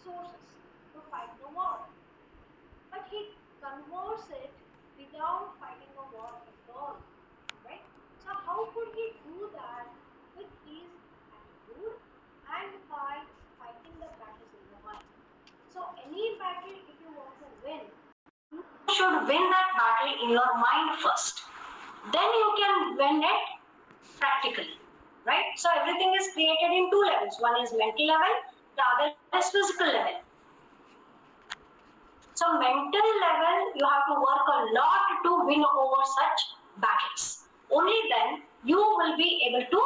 resources to fight the war. But he converts it without fighting a war at all, right? So how could he do that with his attitude and by fighting the battles in the mind? So any battle, if you want to win, you should win that battle in your mind first. Then you can win it practically, right? So everything is created in two levels. One is mental level, the other is physical level. So mental level, you have to work a lot to win over such battles. Only then you will be able to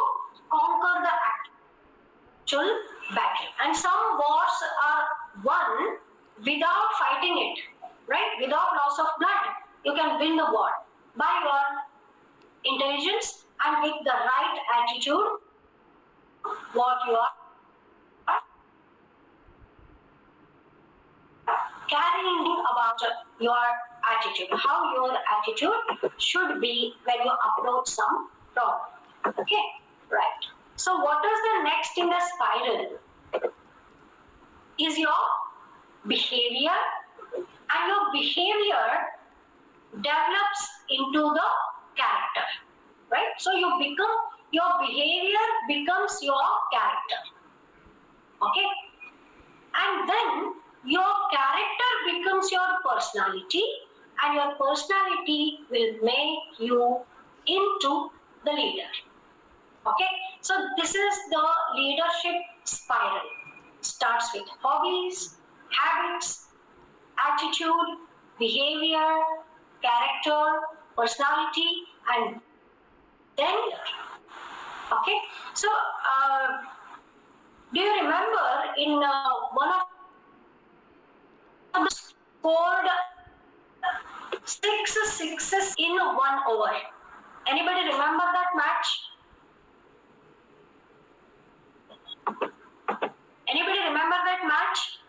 conquer the actual battle. And some wars are won without fighting it, right? Without loss of blood. You can win the war by your intelligence and with the right attitude, what you are carrying about your attitude, how your attitude should be when you approach some problem. Okay, right. So what is the next in the spiral? Is your behavior, and your behavior develops into the character, right? So your behavior becomes your character. Okay, and then your character becomes your personality, and your personality will make you into the leader. Okay, so this is the leadership spiral. Starts with hobbies, habits, attitude, behavior, character, personality, and then okay. So do you remember in one of the scored 6 sixes in 1 over? Anybody remember that match? Anybody remember that match?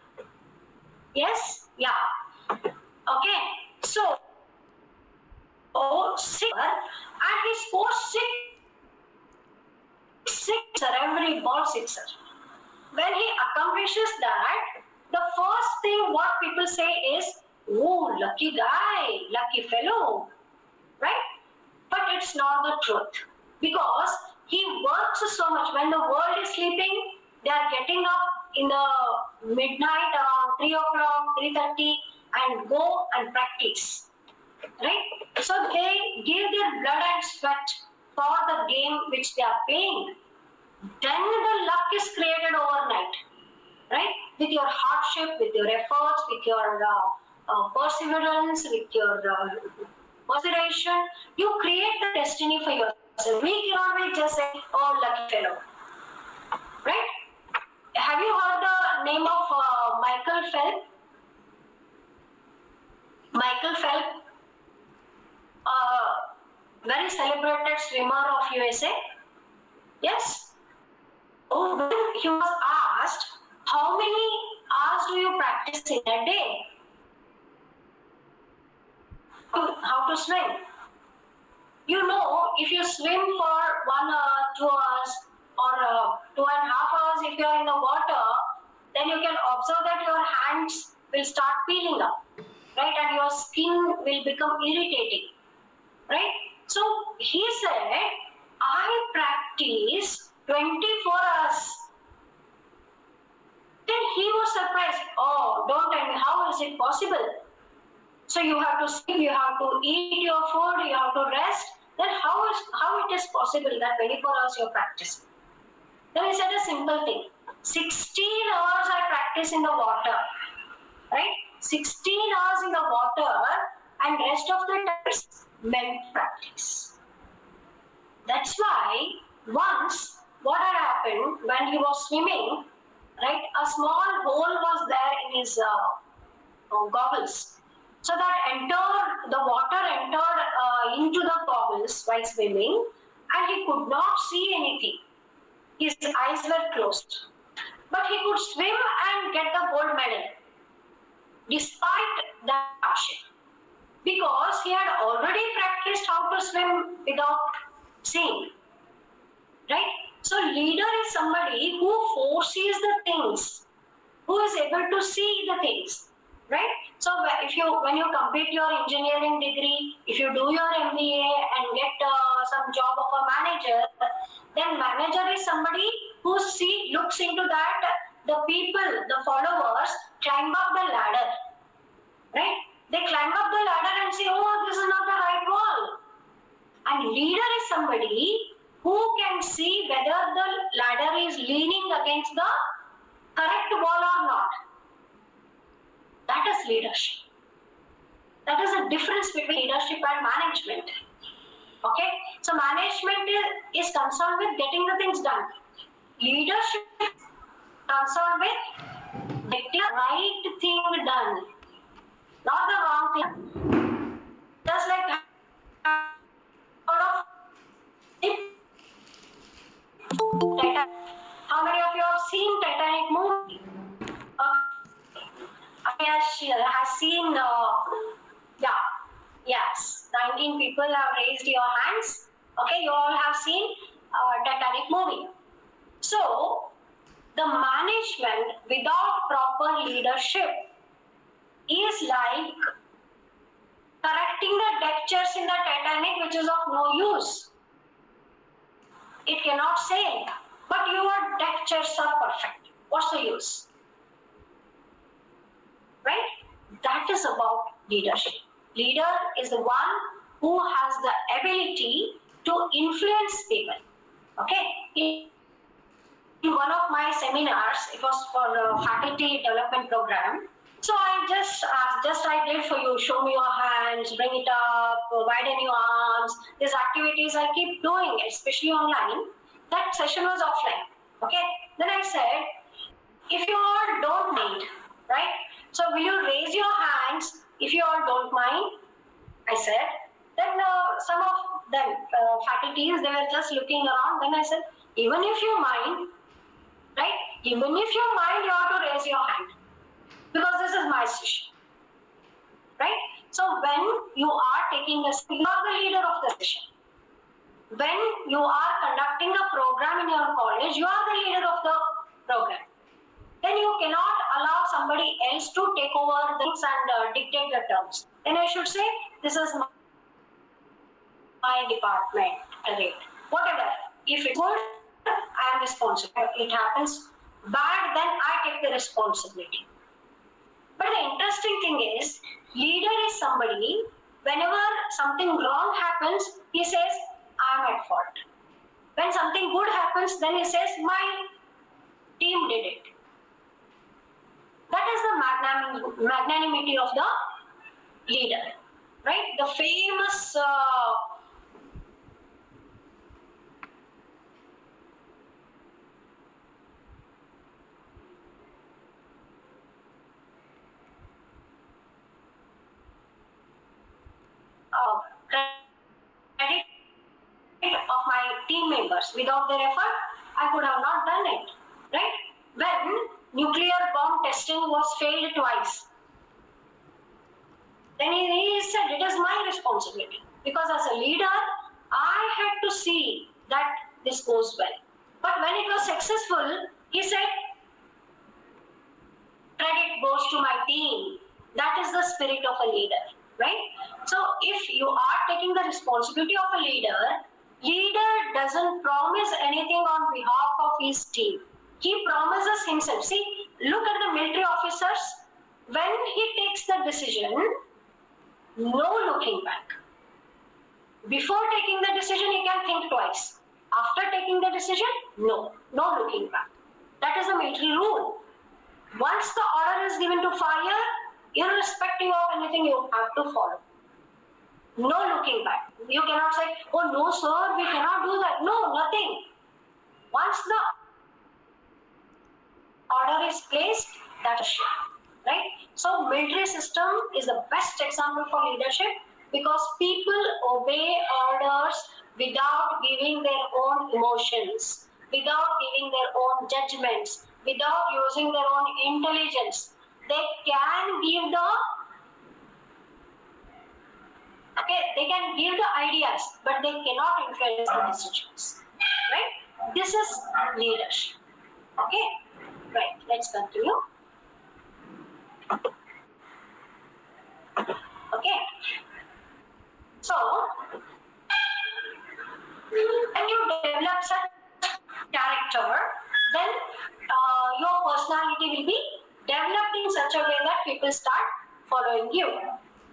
Yes? Yeah. Okay. So, six, and he scores sixer, every ball sixer. When he accomplishes that, the first thing what people say is, oh, lucky guy, lucky fellow, right? But it's not the truth, because he works so much. When the world is sleeping, they are getting up in the midnight around 3 o'clock, 3:30 and go and practice, right? So they give their blood and sweat for the game which they are playing. Then the luck is created overnight, right? With your hardship, with your efforts, with your perseverance, with your perseveration, you create the destiny for yourself. We cannot just say, oh, lucky fellow, right? Have you heard the name of Michael Phelps? Michael Phelps, very celebrated swimmer of USA. Yes. Oh, when he was asked, how many hours do you practice in a day? How to swim? You know, if you swim for 1 hour, 2 hours, or 2.5 hours if you are in the water, then you can observe that your hands will start peeling up, right? And your skin will become irritating, right? So he said, I practice 24 hours. Then he was surprised. Oh, don't tell me, how is it possible? So you have to sleep, you have to eat your food, you have to rest. Then how it is possible that 24 hours you practice? Then he said a simple thing. 16 hours I practice in the water, right? 16 hours in the water, and rest of the time is mental practice. That's why once what had happened when he was swimming, right? A small hole was there in his goggles. So that the water entered into the goggles while swimming, and he could not see anything. His eyes were closed. But he could swim and get the gold medal despite that hardship, because he had already practiced how to swim without seeing, right? So leader is somebody who foresees the things, who is able to see the things, right? So when you complete your engineering degree, if you do your MBA and get some job of a manager, then manager is somebody who looks into that the people, the followers climb up the ladder, right? They climb up the ladder and say, oh, this is not the right wall. And leader is somebody who can see whether the ladder is leaning against the correct wall or not. That is leadership. That is the difference between leadership and management. Okay? So management is concerned with getting the things done. Leadership is concerned with getting the right thing done, not the wrong thing. Just like Titanic. How many of you have seen Titanic movie? Has seen, yes, 19 people have raised your hands. Okay, you all have seen Titanic movie. So, the management without proper leadership is like correcting the deck chairs in the Titanic, which is of no use. It cannot sail, but your deck chairs are perfect. What's the use? Right? That is about leadership. Leader is the one who has the ability to influence people. Okay? In one of my seminars, it was for the faculty development program. So I just I did for you, show me your hands, bring it up, widen your arms. These activities I keep doing, especially online. That session was offline. Okay? Then I said, if you all don't mind, right? So will you raise your hands if you all don't mind? I said. Then some of them, faculties, they were just looking around. Then I said, even if you mind, right? Even if you mind, you have to raise your hand. Because this is my session. Right? So when you are taking a session, you are the leader of the session. When you are conducting a program in your college, you are the leader of the program. Then you cannot allow somebody else to take over the things and dictate the terms. Then I should say, this is my department, right? Whatever. If it's good, I am responsible. If it happens bad, then I take the responsibility. But the interesting thing is, leader is somebody, whenever something wrong happens, he says, I am at fault. When something good happens, then he says, my team did it. That is the magnanimity of the leader, right? The famous credit of my team members. Without their effort, I could have not done it, right? When nuclear bomb testing was failed twice, then he said, it is my responsibility. Because as a leader, I had to see that this goes well. But when it was successful, he said, credit goes to my team. That is the spirit of a leader, right? So if you are taking the responsibility of a leader doesn't promise anything on behalf of his team. He promises himself. See, look at the military officers. When he takes the decision, no looking back. Before taking the decision, he can think twice. After taking the decision, no looking back. That is the military rule. Once the order is given to fire, irrespective of anything, you have to follow. No looking back. You cannot say, oh no sir, we cannot do that. No, nothing. Once the order is placed, that's it, right? So military system is the best example for leadership because people obey orders without giving their own emotions, without giving their own judgments, without using their own intelligence. They can give they can give the ideas, but they cannot influence the decisions, right? This is leadership. Okay, right, let's continue. Okay. So, when you develop such character, then your personality will be developed in such a way that people start following you.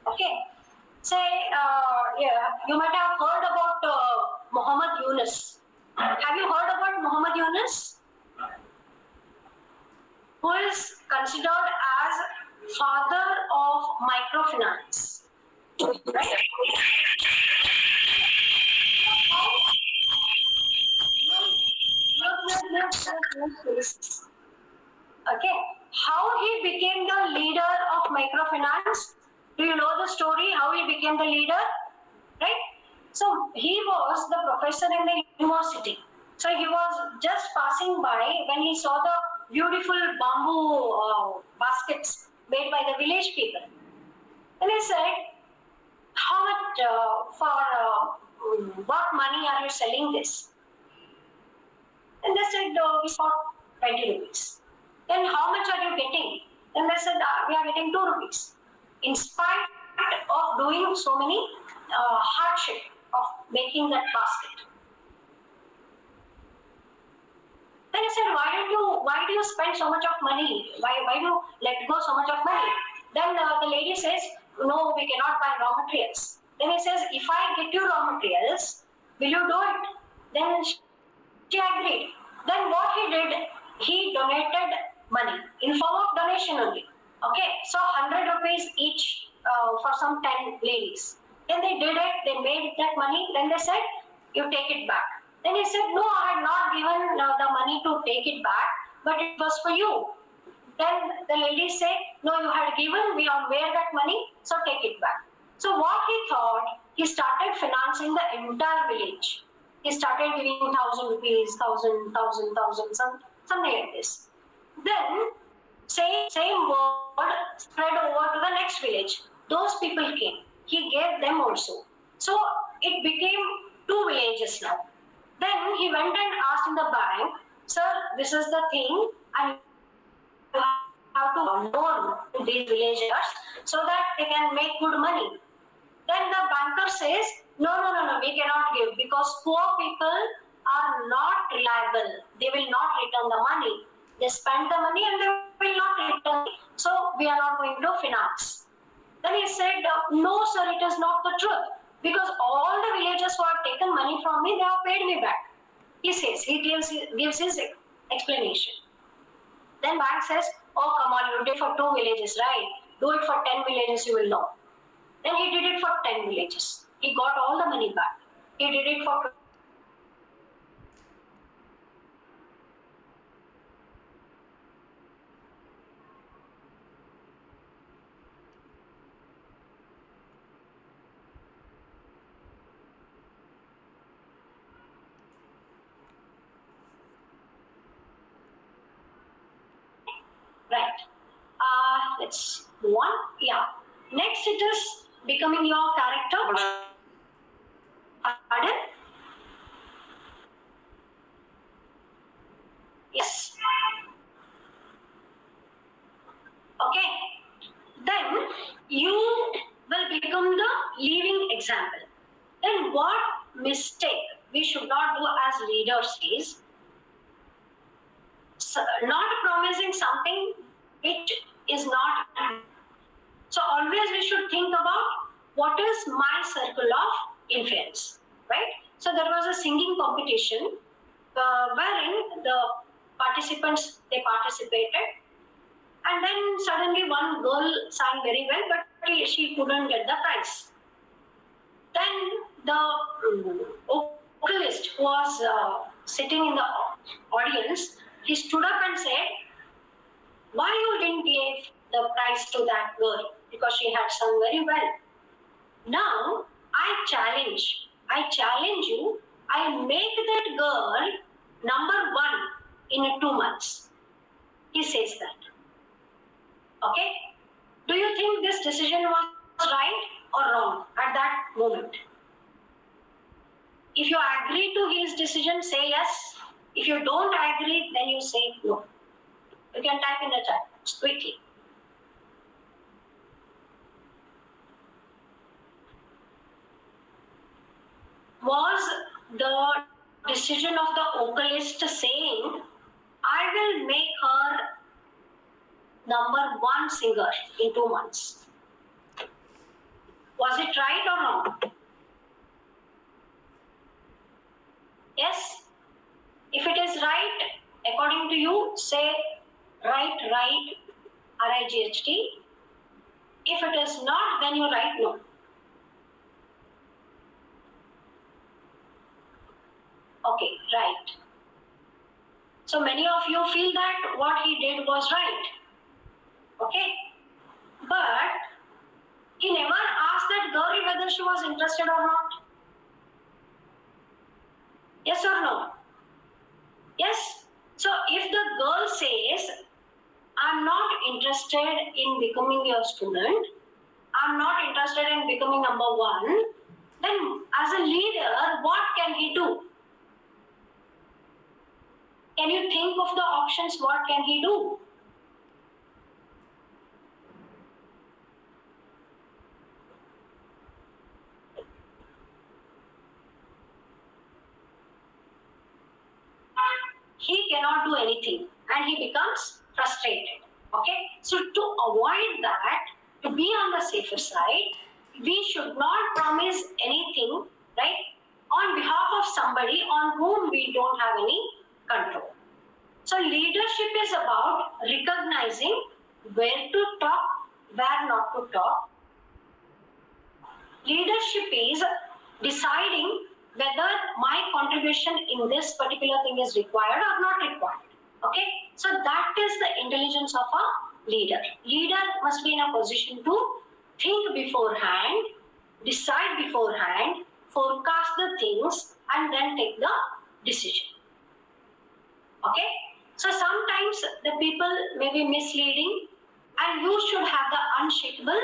Okay. Say, yeah, you might have heard about Muhammad Yunus. Have you heard about Muhammad Yunus? Who is considered as father of microfinance. Right? Okay. How he became the leader of microfinance? Do you know the story? How he became the leader? Right? So he was the professor in the university. So he was just passing by when he saw the beautiful bamboo baskets made by the village people. And he said, how much for what money are you selling this? And they said, we for 20 rupees. Then how much are you getting? Then they said, we are getting 2 rupees. In spite of doing so many hardship of making that basket. Then I said, why do you spend so much of money? Why do you let go so much of money? Then the lady says, no, we cannot buy raw materials. Then he says, if I get you raw materials, will you do it? Then she agreed. Then what he did, he donated money in form of donation only. Okay, so 100 rupees each for some 10 ladies. Then they did it, they made that money, then they said, you take it back. Then he said, no, I had not given the money to take it back, but it was for you. Then the lady said, no, you had given, we don't wear that money, so take it back. So what he thought, he started financing the entire village. He started giving 1,000 rupees, 1,000, something like this. Then same word spread over to the next village. Those people came. He gave them also. So it became 2 villages now. Then he went and asked in the bank, sir, this is the thing, and you have to loan to these villagers so that they can make good money. Then the banker says, no, we cannot give because poor people are not reliable. They will not return the money. They spend the money and they will not return it. So we are not going to finance. Then he said, no, sir, it is not the truth. Because all the villagers who have taken money from me, they have paid me back. He says, he gives his explanation. Then bank says, oh, come on, you did for 2 villages, right? Do it for 10 villages, you will know. Then he did it for 10 villages. He got all the money back. He did it for right. Let's move on. Yeah. Next, it is becoming your character. Pardon? Yes. Okay. Then you will become the living example. Then what mistake we should not do as leaders is not promising something which is not. So always we should think about what is my circle of influence, right? So there was a singing competition wherein the participants, they participated, and then suddenly one girl sang very well, but she couldn't get the prize. Then the vocalist who was sitting in the audience, he stood up and said, why you didn't give the prize to that girl? Because she had sung very well. Now, I challenge you, I make that girl number 1 in 2 months. He says that. Okay? Do you think this decision was right or wrong at that moment? If you agree to his decision, say yes. If you don't agree, then you say no. You can type in the chat quickly. was the decision of the vocalist saying, I will make her #1 singer in 2 months? Was it right or wrong? Yes? If it is right, according to you, say right, RIGHT. If it is not, then you write no. Okay, right. So many of you feel that what he did was right. Okay? But he never asked that girl whether she was interested or not. Yes or no? Yes? So if the girl says, I'm not interested in becoming your student, I'm not interested in becoming #1, then as a leader, what can he do? Can you think of the options? What can he do? He cannot do anything and he becomes frustrated. Okay, so to avoid that, to be on the safer side, we should not promise anything, right, on behalf of somebody on whom we don't have any control. So leadership is about recognizing where to talk, where not to talk. Leadership is deciding whether my contribution in this particular thing is required or not required. Okay, so that is the intelligence of a leader. Leader must be in a position to think beforehand, decide beforehand, forecast the things, and then take the decision. Okay, so sometimes the people may be misleading, and you should have the unshakable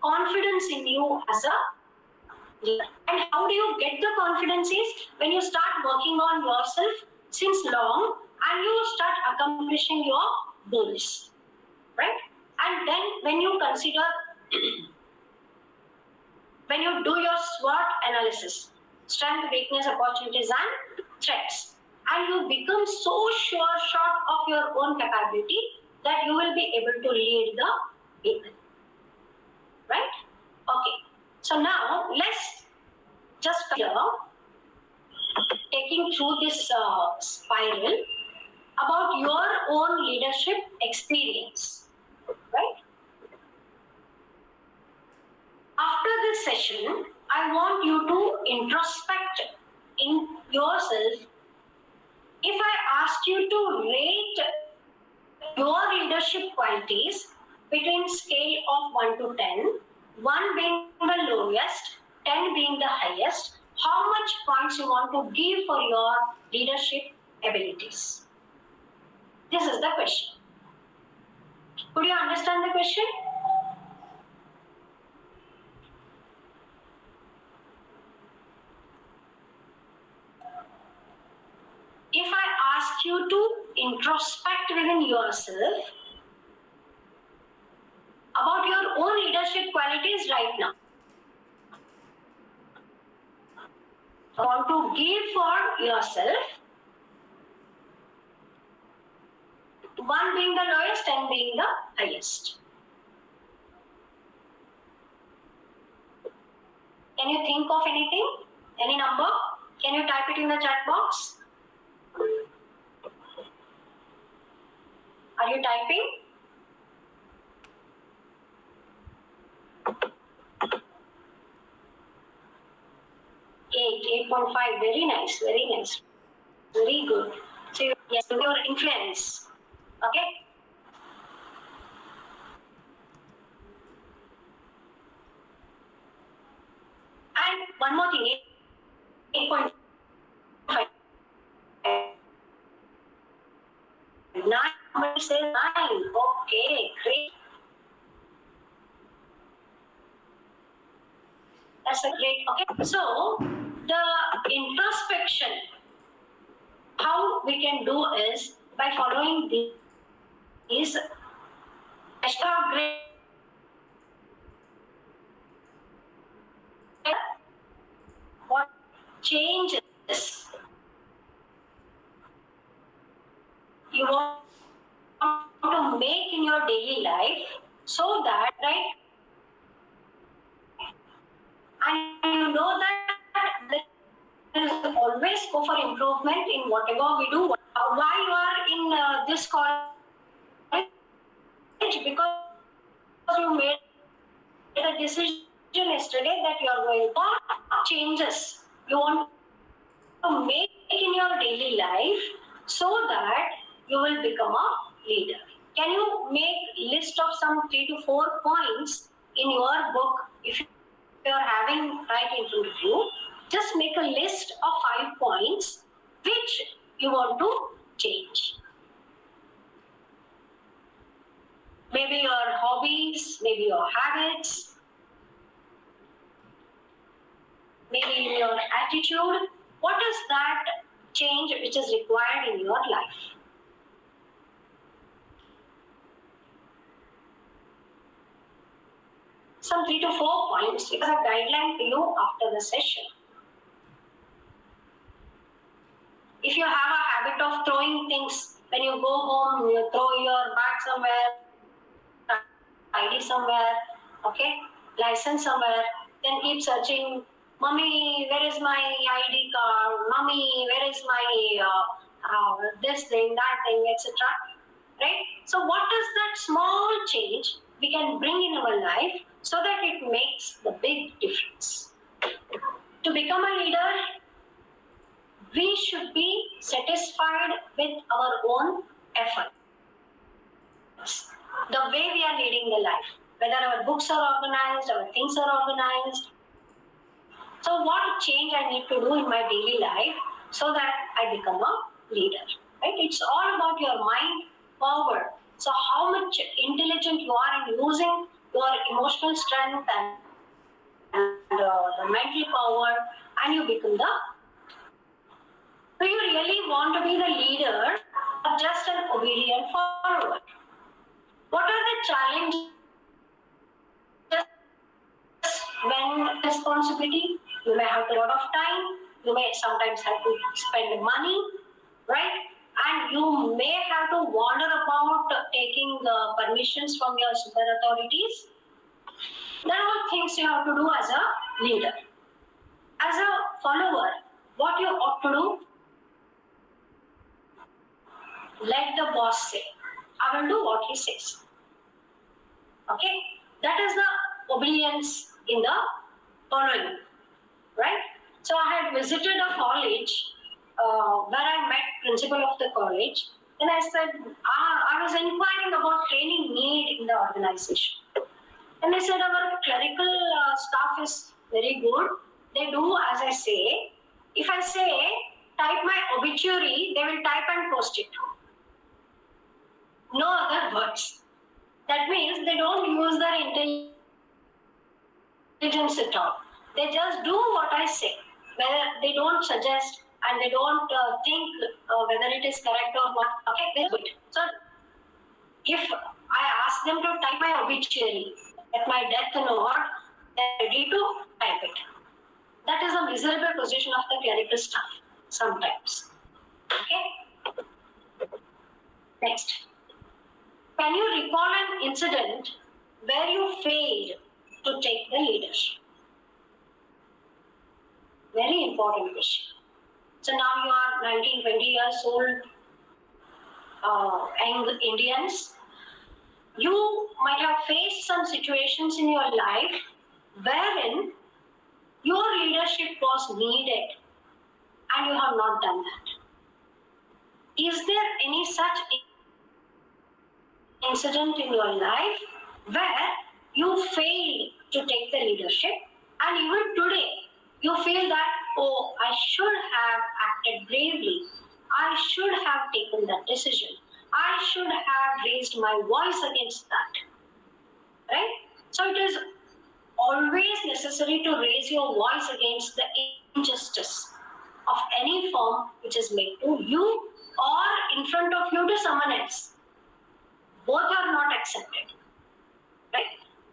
confidence in you as a leader. And how do you get the confidence is when you start working on yourself since long and you start accomplishing your goals, right? And then when you consider, when you do your SWOT analysis, strength, weakness, opportunities and threats, and you become so short of your own capability that you will be able to lead the people, right? Okay, so now let's just consider taking through this spiral about your own leadership experience, right? After this session, I want you to introspect in yourself. If I ask you to rate your leadership qualities between scale of 1 to 10, 1 being the lowest, 10 being the highest, how much points you want to give for your leadership abilities? This is the question. Could you understand the question? If I ask you to introspect within yourself about your own leadership qualities right now, I want to give for yourself, 1 being the lowest, 10 being the highest. Can you think of anything? Any number? Can you type it in the chat box? Are you typing? Eight, 8.5. Very nice, very nice. Very good. So, yes, your influence. Okay? And one more thing, 8.5. 9, somebody say 9. Okay, great. That's a great, okay. So, the introspection, how we can do is by following these extra great. What changes you want to make in your daily life, so that, right, and you know that there is always scope for improvement in whatever we do. Why you are in this college? Because you made the decision yesterday that you are going to changes you want to make in your daily life, so that you will become a leader. Can you make list of some 3 to 4 points in your book? If you are having right in front of you, just make a list of 5 points which you want to change. Maybe your hobbies, maybe your habits, maybe your attitude. What is that change which is required in your life? Some 3 to 4 points as a guideline for you after the session. If you have a habit of throwing things when you go home, you throw your bag somewhere, ID somewhere, okay, license somewhere, then keep searching. Mommy, where is my ID card? Mommy, where is my this thing, that thing, etc. Right? So what is that small change we can bring in our life so that it makes the big difference? To become a leader, we should be satisfied with our own efforts. The way we are leading the life, whether our books are organized, our things are organized. So what change I need to do in my daily life so that I become a leader, right? It's all about your mind power. So how much intelligent you are in using your emotional strength and the mental power, and you become the. Do you really want to be the leader or just an obedient follower? What are the challenges when responsibility? You may have a lot of time, you may sometimes have to spend money, right? And you may have to wander about taking permissions from your super authorities. There are all things you have to do as a leader. As a follower, what you ought to do? Let the boss say. I will do what he says. Okay? That is the obedience in the following, right? So I had visited a college where I met principal of the college, and I said, I was inquiring about training need in the organization. And they said our clerical staff is very good. They do as I say. If I say, type my obituary, they will type and post it. No other words. That means they don't use their intelligence at all. They just do what I say. Whether they don't suggest and they don't think whether it is correct or not. Okay, they do it. So if I ask them to type my obituary at my death note, they're ready to type it. That is a miserable position of the clerical staff sometimes. Okay? Next. Can you recall an incident where you failed to take the leadership? Very important question. So now you are 19, 20 years old, young Indians. You might have faced some situations in your life wherein your leadership was needed and you have not done that. Is there any such incident in your life where you failed to take the leadership, and even today you feel that, oh, I should have acted bravely, I should have taken that decision, I should have raised my voice against that, right? So it is always necessary to raise your voice against the injustice of any form which is made to you or in front of you to someone else. Both are not accepted, right?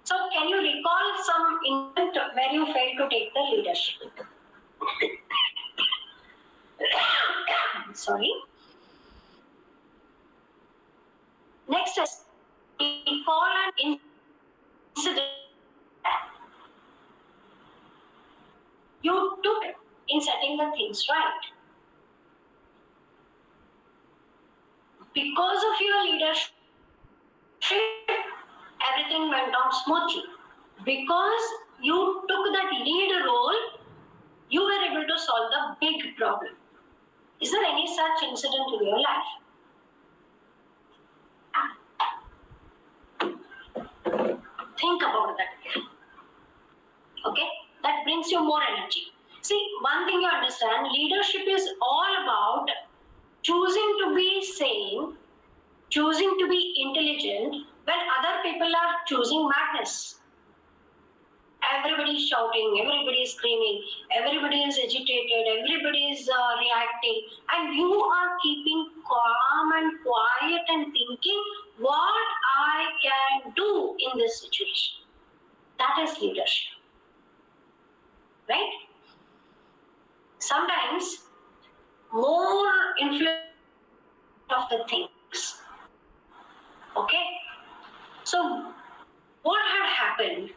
So can you recall some incident where you failed to take the leadership? Sorry. Next is recall an incident you took in setting the things right. Because of your leadership, everything went on smoothly. Because you took that lead role, you were able to solve the big problem. Is there any such incident in your life? Think about that. Okay? That brings you more energy. See, one thing you understand, leadership is all about choosing to be sane, choosing to be intelligent when other people are choosing madness. Everybody is shouting, everybody is screaming, everybody is agitated, everybody is reacting, and you are keeping calm and quiet and thinking what I can do in this situation. That is leadership. Right? Sometimes more influence of the things. Okay? So what had happened?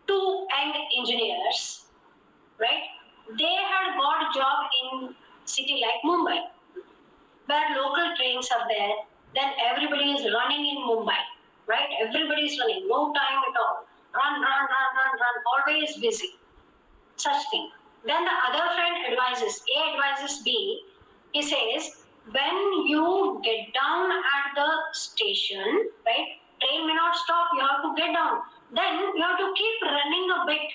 Two young engineers, right? They had got a job in city like Mumbai, where local trains are there. Then everybody is running in Mumbai, right? Everybody is running, no time at all. Run, always busy. Such thing. Then the other friend advises, A advises B. He says, when you get down at the station, right? Train may not stop, you have to get down. Then you have to keep running a bit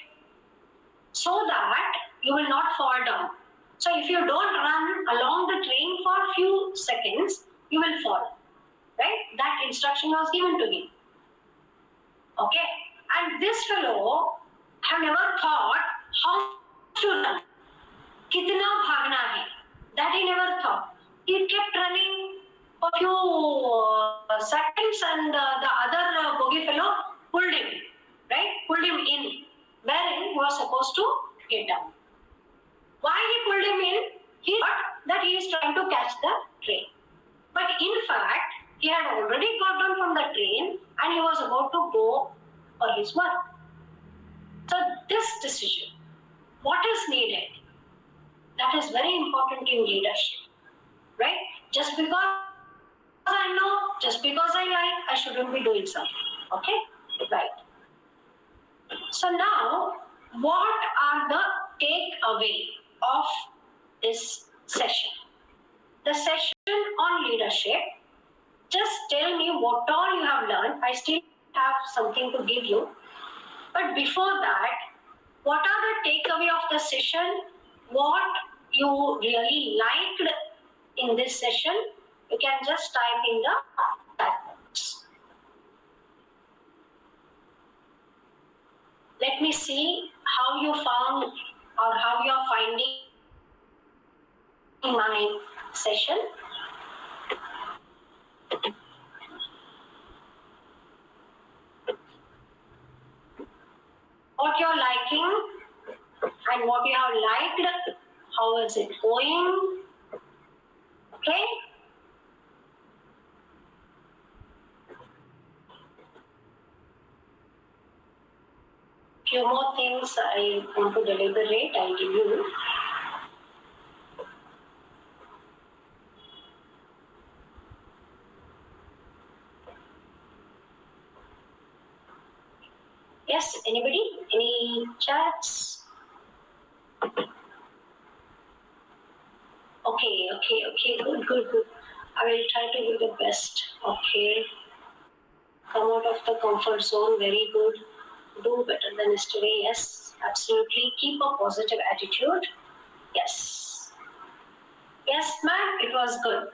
so that you will not fall down. So if you don't run along the train for a few seconds, you will fall. Right? That instruction was given to him. Okay? And this fellow have never thought how to run. Kitna bhagna hai. That he never thought. He kept running for a few seconds and the other bogie fellow pulled him. Right? Pulled him in. Wherein he was supposed to get down. Why he pulled him in? He thought that he is trying to catch the train. But in fact, he had already got down from the train and he was about to go for his work. So this decision, what is needed? That is very important in leadership, right? Just because I know, just because I like, I shouldn't be doing something, okay? Right. So now, what are the takeaway of this session? The session on leadership, just tell me what all you have learned. I still have something to give you. But before that, what are the takeaway of the session? What you really liked in this session? You can just type in the chat box. Let me see how you found or how you are finding my session. What you're liking and what you have liked, how is it going? Okay? Few more things I want to deliberate, I'll give you. Yes, anybody? Any chats? Okay, good. I will try to do the best. Okay. Come out of the comfort zone, very good. Do better than yesterday, yes, absolutely. Keep a positive attitude. Yes. Yes, ma'am, it was good.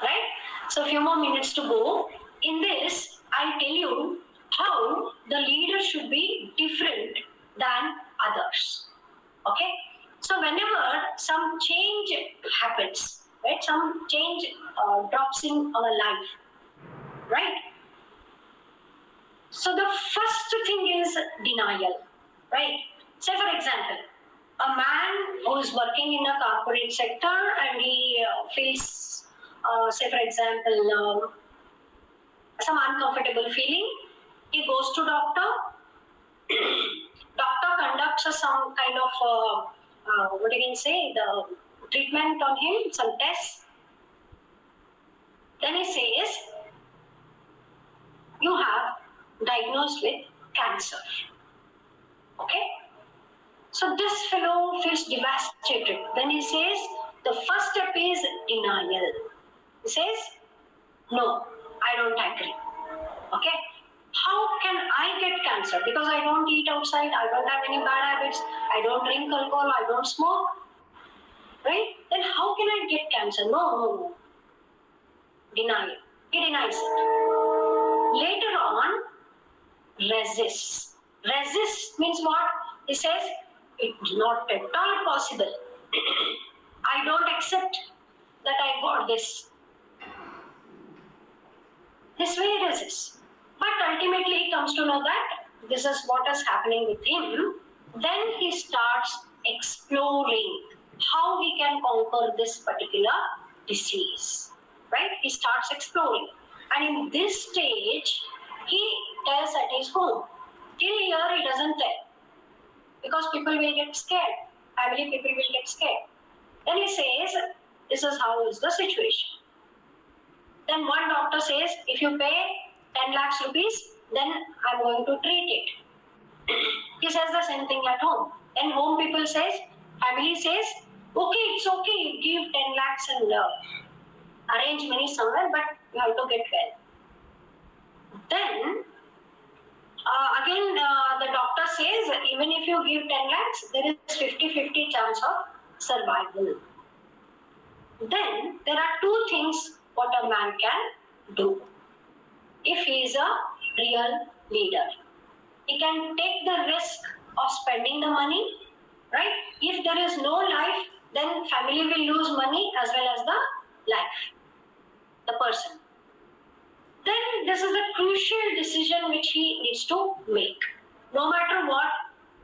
Right? So a few more minutes to go. In this, I tell you how the leader should be different than others. Okay? So whenever some change happens, right? Some change drops in our life, right? So the first thing is denial, right? Say for example, a man who is working in a corporate sector and he feels, say for example, some uncomfortable feeling. He goes to doctor. Doctor conducts some kind of what you can say, the treatment on him, some tests. Then he says, you have diagnosed with cancer. Okay? So this fellow feels devastated. Then he says, the first step is denial. He says, no, I don't agree. Okay? How can I get cancer? Because I don't eat outside, I don't have any bad habits, I don't drink alcohol, I don't smoke. Right? Then how can I get cancer? No. Denial. He denies it. Later on, resist. Resist means what? He says, it's not at all possible. I don't accept that I got this. This way he resists. But ultimately he comes to know that this is what is happening with him. Then he starts exploring how he can conquer this particular disease. Right? He starts exploring. And in this stage, he tells at his home. Till here he doesn't tell. Because people will get scared. Family people will get scared. Then he says, this is how is the situation. Then one doctor says, if you pay 10 lakhs rupees, then I'm going to treat it. He says the same thing at home. Then home people says, family says, okay, it's okay, give 10 lakhs and arrange money somewhere, but you have to get well. Then, again, the doctor says, even if you give 10 lakhs, there is 50-50 chance of survival. Then, there are two things what a man can do. If he is a real leader, he can take the risk of spending the money, right? If there is no life, then family will lose money as well as the life, the person. Then this is a crucial decision which he needs to make. No matter what,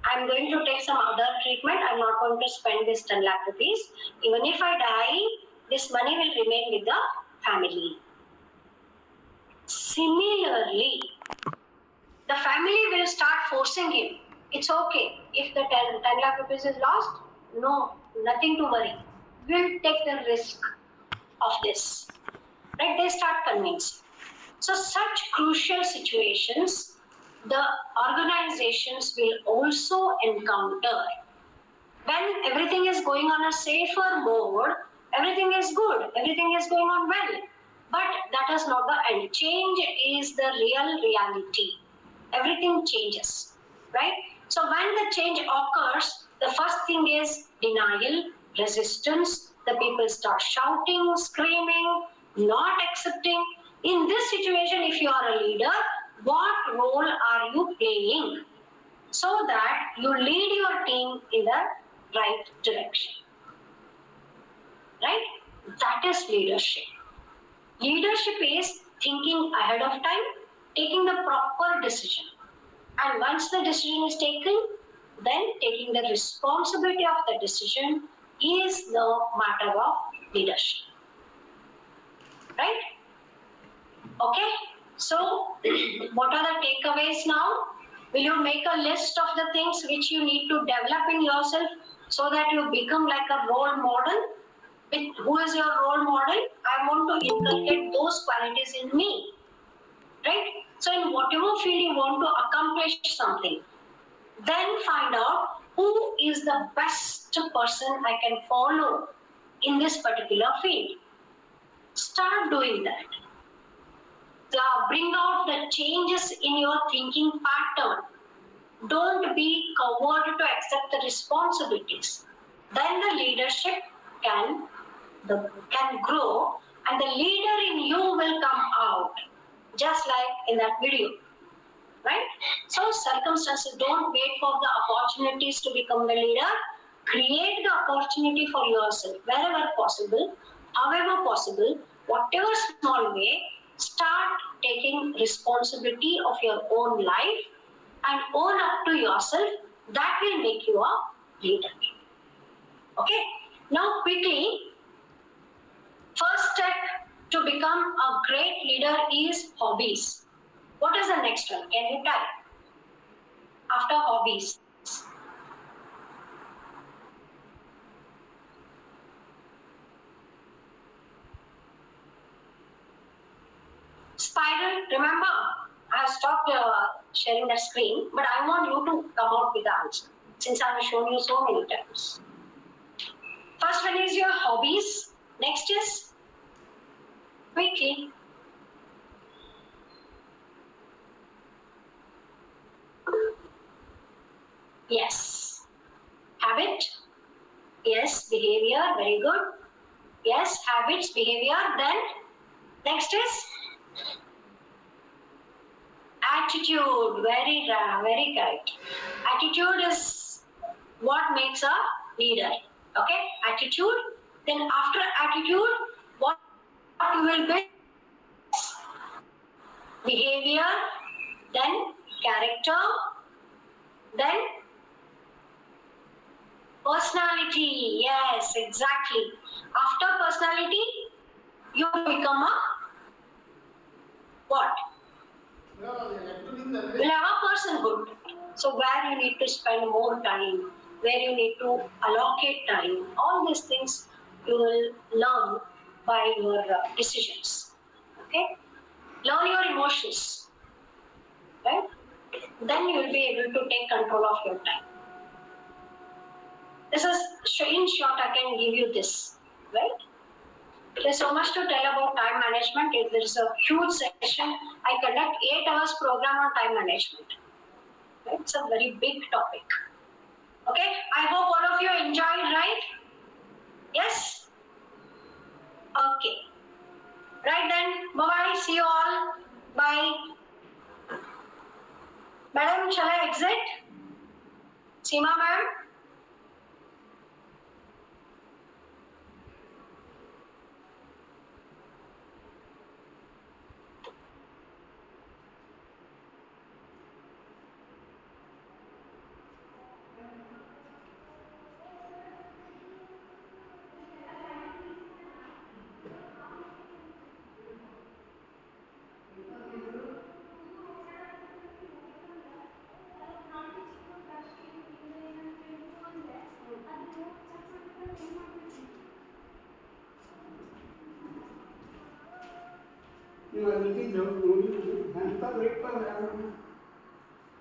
I'm going to take some other treatment. I'm not going to spend this 10 lakh rupees. Even if I die, this money will remain with the family. Similarly, the family will start forcing him. It's okay. If the 10 lakh rupees is lost, no, nothing to worry. We'll take the risk of this. Right? They start convincing. So such crucial situations, the organizations will also encounter. When everything is going on a safer mode, everything is good, everything is going on well. But that is not the end. Change is the real reality. Everything changes, right? So when the change occurs, the first thing is denial, resistance. The people start shouting, screaming, not accepting. In this situation, if you are a leader, what role are you playing so that you lead your team in the right direction? Right? That is leadership. Leadership is thinking ahead of time, taking the proper decision. And once the decision is taken, then taking the responsibility of the decision is the matter of leadership. Right? Okay? So, what are the takeaways now? Will you make a list of the things which you need to develop in yourself so that you become like a role model? Who is your role model? I want to inculcate those qualities in me. Right? So in whatever field you want to accomplish something, then find out who is the best person I can follow in this particular field. Start doing that. Bring out the changes in your thinking pattern. Don't be coward to accept the responsibilities. Then the leadership can grow and the leader in you will come out, just like in that video, right? So circumstances, don't wait for the opportunities to become the leader. Create the opportunity for yourself wherever possible, however possible, whatever small way. Start taking responsibility of your own life and own up to yourself. That will make you a leader. Okay. Now quickly, first step to become a great leader is hobbies. What is the next one? Can you type? After hobbies. Spiral, remember, I have stopped sharing the screen, but I want you to come out with the answer since I have shown you so many times. First one is your hobbies. Next is quickly. Yes. Habit. Yes. Behavior. Very good. Yes. Habits, behavior. Then next is attitude. Very correct. Attitude is what makes a leader. Okay. Attitude. Then after attitude, what you will build? Behavior, then character, then personality. Yes, exactly. After personality, you become a what? Will have a personhood. So where you need to spend more time, where you need to allocate time, all these things you will learn by your decisions. Okay? Learn your emotions. Right? Then you will be able to take control of your time. This is in short, I can give you this, right? There's so much to tell about time management. If there is a huge session, I conduct 8 hours program on time management. Right? It's a very big topic. Okay, I hope all of you enjoyed, right? Yes? Okay. Right then, bye-bye, see you all. Bye. Madam, shall I exit? Seema ma'am? ಇದು ಹೋಗ್ಬೇಕಂದ್ರೆ ನಾಲ್ಕು ಚಿಕ್ಕ brush ಹಿಂಗ ಏನಂತ ಹೇಳಿದ್ರು ಅಂದ್ರೆ ಅದು note check ಮಾಡ್ಬೇಕಂದ್ರೆ ಹೆಂಗ್ ಮಾಡ್ಬೇಕು ನೀವು ಅದಕ್ಕೆ ನೋಡಿ ಅಂತ ಬೇಕು